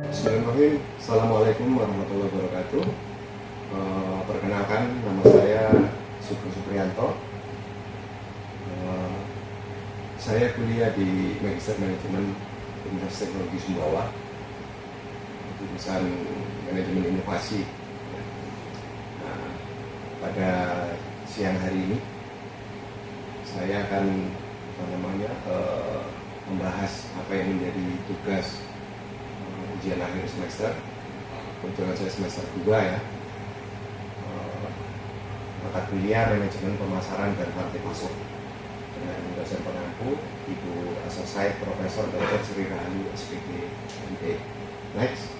Bismillahirrahmanirrahim. Assalamualaikum warahmatullahi wabarakatuh. Perkenalkan, nama saya Sugeng Supriyanto. Saya kuliah di Magister Manajemen Universitas Teknologi Sumbawa, jurusan Manajemen Inovasi. Nah, pada siang hari ini saya akan membahas apa yang menjadi tugas ujian akhir semester. Kebetulan saya semester 2 ya. Mata kuliah Manajemen Pemasaran dan Rantai Pasok dengan dosen pengampu Ibu Asosiat Profesor Dr. Sri Rahayu SPG MD. Next.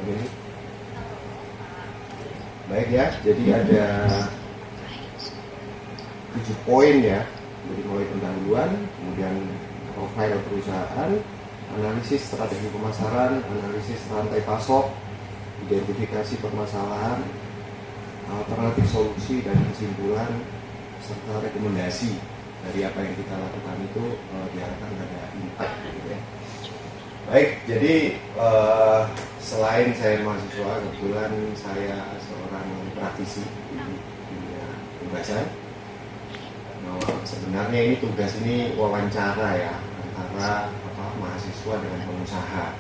Ini. Baik ya, jadi ada 7 poin ya. Jadi mulai pendahuluan, kemudian profil perusahaan, analisis strategi pemasaran, analisis rantai pasok, identifikasi permasalahan, alternatif solusi dan kesimpulan, serta rekomendasi dari apa yang kita lakukan itu diharapkan ada impact gitu ya. Baik, jadi selain saya mahasiswa, kebetulan saya seorang praktisi di dunia tugasan. Nah, sebenarnya ini tugas ini wawancara ya antara mahasiswa dengan pengusaha,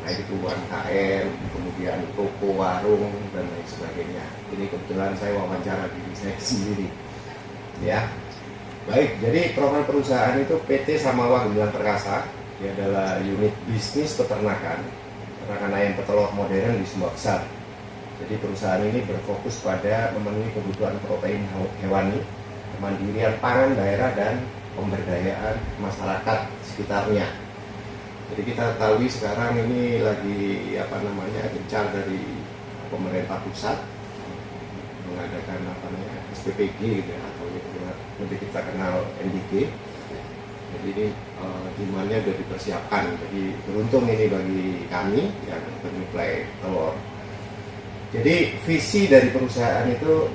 baik itu UMKM, kemudian toko, warung dan lain sebagainya. Ini kebetulan saya wawancara diri saya sendiri, ya. Baik, jadi profil perusahaan itu PT Samawa Gemilang Perkasa. Dia adalah unit bisnis peternakan ayam petelur modern di Sumbawa Besar. Jadi perusahaan ini berfokus pada memenuhi kebutuhan protein hewani, kemandirian pangan daerah dan pemberdayaan masyarakat sekitarnya. Jadi kita ketahui sekarang ini lagi gencar dari pemerintah pusat mengadakan SPPG gitu ya, atau lebih kita kenal NDG. Jadi ini demandnya sudah dipersiapkan. Jadi beruntung ini bagi kami yang penyuplai telur. Jadi visi dari perusahaan itu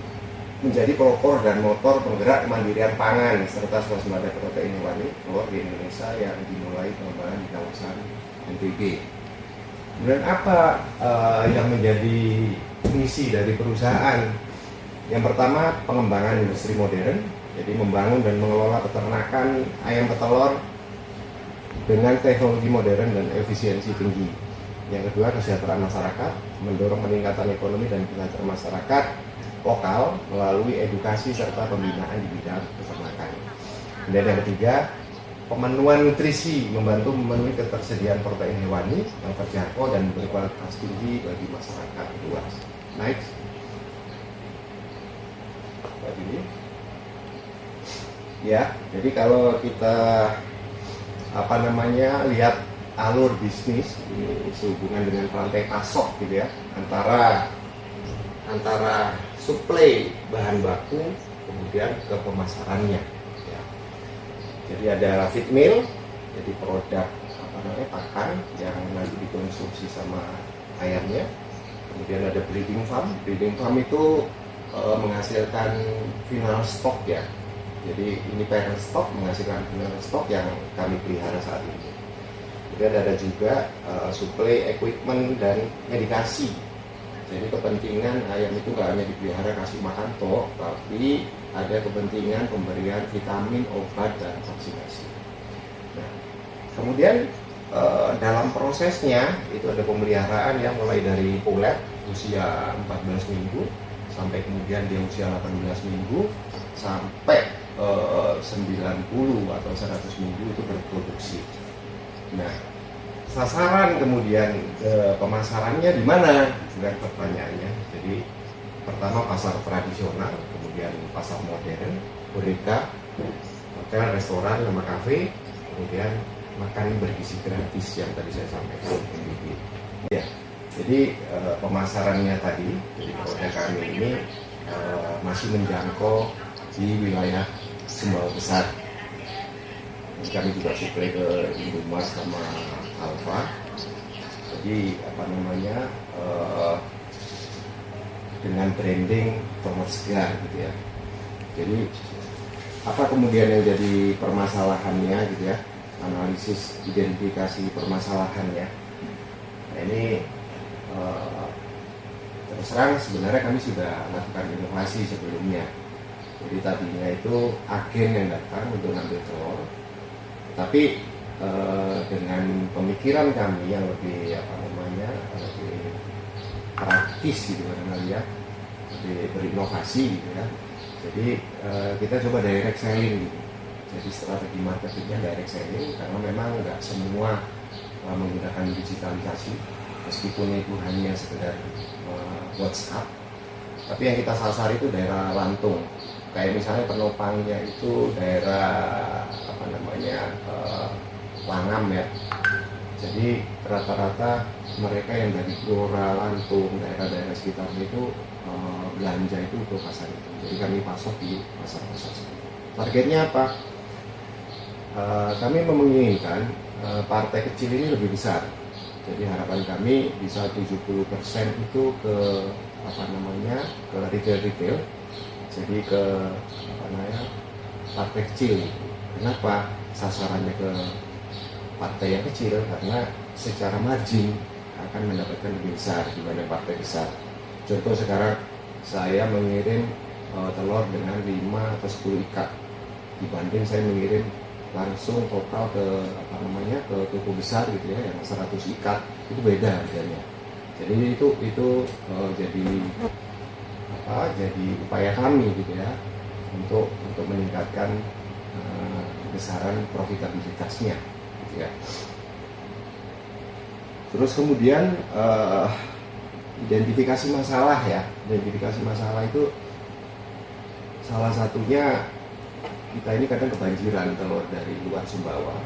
menjadi pelopor dan motor penggerak kemandirian pangan serta swasembada protein hewani telur di Indonesia yang dimulai pengembangan di kawasan NTB. Kemudian apa yang menjadi misi dari perusahaan? Yang pertama, pengembangan industri modern, jadi membangun dan mengelola peternakan ayam petelur dengan teknologi modern dan efisiensi tinggi. Yang kedua, kesejahteraan masyarakat, mendorong peningkatan ekonomi dan kesejahteraan masyarakat lokal melalui edukasi serta pembinaan di bidang peternakan. Dan yang ketiga, pemenuhan nutrisi, membantu memenuhi ketersediaan protein hewani yang terjangkau dan berkualitas tinggi bagi masyarakat luas. Next. Ini. Ya, jadi kalau kita lihat alur bisnis ini sehubungan dengan rantai pasok gitu ya, antara suplai bahan baku kemudian ke pemasarannya ya. Jadi ada feed mill, jadi produk pakan yang nanti dikonsumsi sama ayamnya. Kemudian ada breeding farm itu menghasilkan final stock ya. Jadi ini parent stock menghasilkan final stock yang kami pelihara saat ini. Kemudian ada juga suplai equipment dan medikasi. Jadi kepentingan ayam itu nggak hanya dipelihara kasih makan toh, tapi ada kepentingan pemberian vitamin, obat, dan vaksinasi. Nah, kemudian dalam prosesnya itu ada pemeliharaan yang mulai dari pulet usia 14 minggu sampai kemudian dia usia 18 minggu sampai 90 atau 100 minggu itu berproduksi. Nah, sasaran kemudian pemasarannya di mana? Bukan pertanyaannya. Jadi pertama pasar tradisional, kemudian pasar modern, horeca, hotel, restoran, nama kafe, kemudian makan bergizi gratis yang tadi saya sampaikan. Ya, jadi pemasarannya tadi, jadi produk kami ini masih menjangkau di wilayah Sumbawa Besar. Kami juga suplai ke Indomaret sama Alfa. Jadi dengan branding tomat segar gitu ya. Jadi apa kemudian yang jadi permasalahannya gitu ya, analisis identifikasi permasalahannya. Nah ini eh, terus terang sebenarnya kami sudah lakukan inovasi sebelumnya. Jadi tadinya itu agen yang datang untuk ngambil telur, tapi dengan pemikiran kami yang lebih lebih praktis gitu kan ya, lebih berinovasi gitu ya. Jadi kita coba direct selling gitu. Jadi strategi marketingnya direct selling karena memang nggak semua menggunakan digitalisasi, meskipun itu hanya sekedar WhatsApp, tapi yang kita sasar itu daerah Lantung. Kayak misalnya penopangnya itu daerah Langam ya. Jadi rata-rata mereka yang dari Blora, Lantung, daerah-daerah sekitarnya itu belanja itu ke pasar itu. Jadi kami pasok di pasar-pasar seperti itu. Targetnya apa? Kami menginginkan partai kecil ini lebih besar. Jadi harapan kami bisa 70% itu ke ke retail. Jadi ke partai kecil. Kenapa sasarannya ke partai yang kecil? Karena secara margin akan mendapatkan lebih besar dibanding partai besar. Contoh sekarang saya mengirim telur dengan 5 atau 10 ikat dibanding saya mengirim langsung total ke ke toko besar gitu ya yang 100 ikat, itu beda harganya. Jadi itu jadi upaya kami gitu ya untuk meningkatkan besaran profitabilitasnya gitu ya. Terus kemudian identifikasi masalah ya. Identifikasi masalah itu salah satunya kita ini kadang kebanjiran telur dari luar Sumbawa,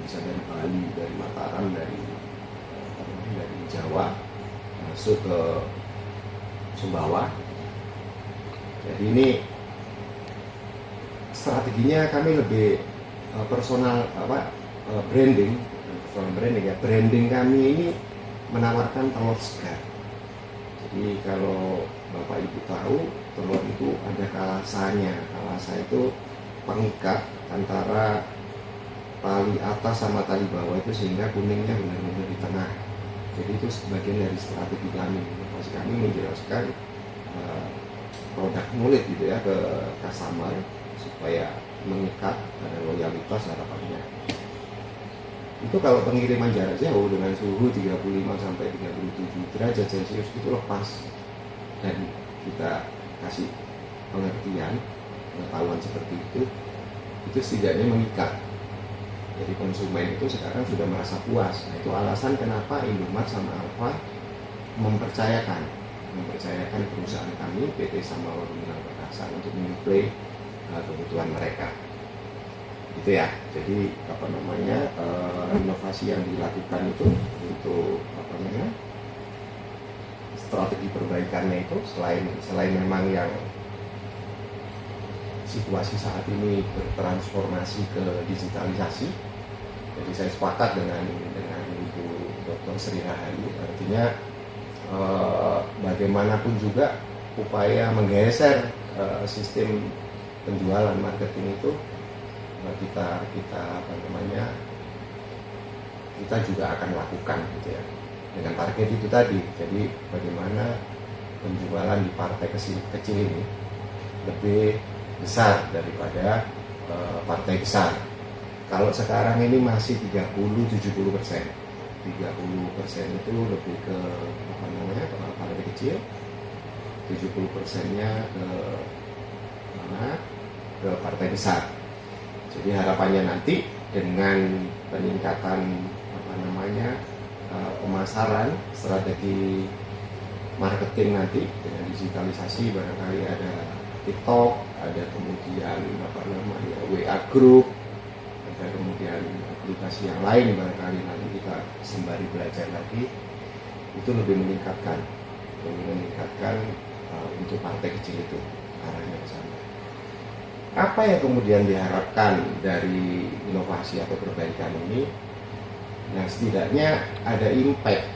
bisa dari Bali, dari Mataram, dari Jawa masuk ke Sumbawa. Jadi ini strateginya kami lebih personal branding ya. Branding kami ini menawarkan telur segar. Jadi kalau Bapak Ibu tahu, telur itu ada kalasanya. Kalasa itu pengikat antara tali atas sama tali bawah itu sehingga kuningnya benar-benar di tengah. Jadi itu sebagian dari strategi kami. Inovasi kami menjelaskan produk mulut gitu ya ke customer supaya mengikat, ada loyalitas harapannya. Itu kalau pengiriman jarak jauh dengan suhu 35 sampai 37 derajat Celcius itu lepas, dan kita kasih pengertian pengetahuan seperti itu setidaknya mengikat. Jadi konsumen itu sekarang sudah merasa puas. Nah, itu alasan kenapa Indomaret sama Alfa mempercayakan perusahaan kami PT Samawa Gumilang Perkasa untuk menyuplai kebutuhan mereka. Gitu ya. Jadi inovasi yang dilakukan itu untuk strategi perbaikannya itu selain memang yang situasi saat ini bertransformasi ke digitalisasi. Jadi saya sepakat dengan Ibu Dr. Sri Rahayu, artinya bagaimanapun juga upaya menggeser sistem penjualan marketing itu kita juga akan lakukan gitu ya, dengan target itu tadi. Jadi bagaimana penjualan di partai kecil ini lebih besar daripada partai besar. Kalau sekarang ini masih 30-70%. 30% itu lebih ke partai kecil, 70%-nya ke partai besar. Jadi harapannya nanti dengan peningkatan pemasaran, strategi marketing nanti dengan digitalisasi, barangkali ada TikTok, ada kemudian WA Group, ada kemudian aplikasi yang lain, barangkali nanti kita sembari belajar lagi, itu lebih meningkatkan untuk partai kecil itu arahnya ke sana. Apa yang kemudian diharapkan dari inovasi atau perbaikan ini? Nah, setidaknya ada impact.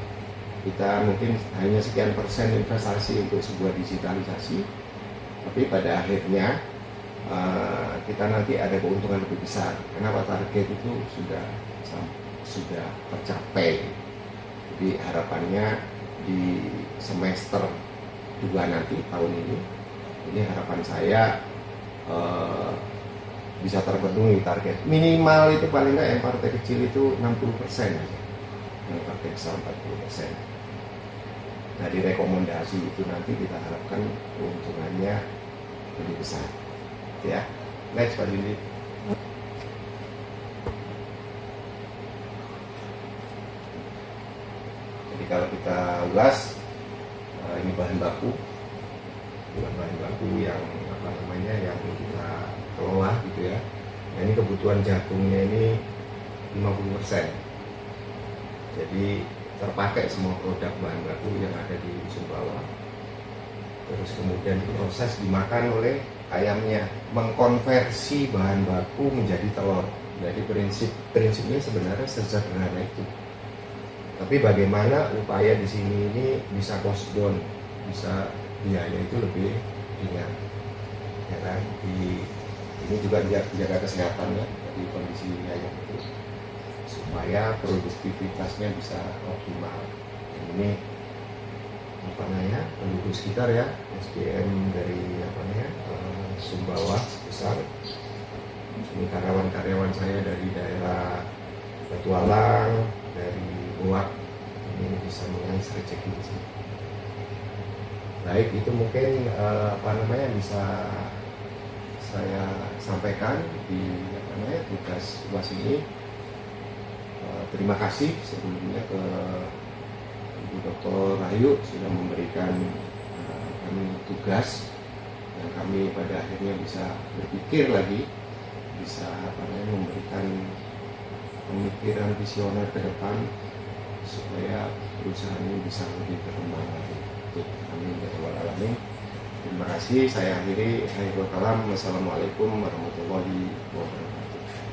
Kita mungkin hanya sekian persen investasi untuk sebuah digitalisasi, tapi pada akhirnya kita nanti ada keuntungan lebih besar. Kenapa? Target itu sudah tercapai. Jadi harapannya di semester 2 nanti tahun ini harapan saya bisa terpenuhi target. Minimal itu paling nggak yang partai kecil itu 60% aja, yang partai besar 40%. Dari rekomendasi itu nanti kita harapkan keuntungannya lebih besar. Ya, next Pak Dindi. Jadi kalau kita ulas, ini bahan baku yang apa namanya yang kita kelola gitu ya. Nah, ini kebutuhan jagungnya ini 50%. Jadi terpakai semua produk bahan baku yang ada di Sumbawa. Terus kemudian proses dimakan oleh ayamnya, mengkonversi bahan baku menjadi telur. Jadi prinsipnya sebenarnya sesederhana itu. Tapi bagaimana upaya di sini ini bisa cost down, bisa biaya itu lebih ringan. Ya kan? Ini juga jaga kesehatan ya, dari kondisi ayam itu supaya produktivitasnya bisa optimal. Dan ini apa namanya penduduk sekitar ya, SDM dari apa namanya Sumbawa besar. Ini karyawan saya dari daerah Batualang, dari Uak, ini bisa mengais rezeki di sini. Baik, itu mungkin apa namanya bisa saya sampaikan di apa namanya tugas ini. Terima kasih sebelumnya ke Ibu Dr. Rahayu sudah memberikan kami tugas yang kami pada akhirnya bisa berpikir lagi, bisa apa namanya memberikan pemikiran visioner ke depan supaya perusahaan ini bisa lebih berkembang lagi. Amin ya rabbal alamin. Terima kasih. Saya akhiri. Wassalamualaikum warahmatullahi wabarakatuh.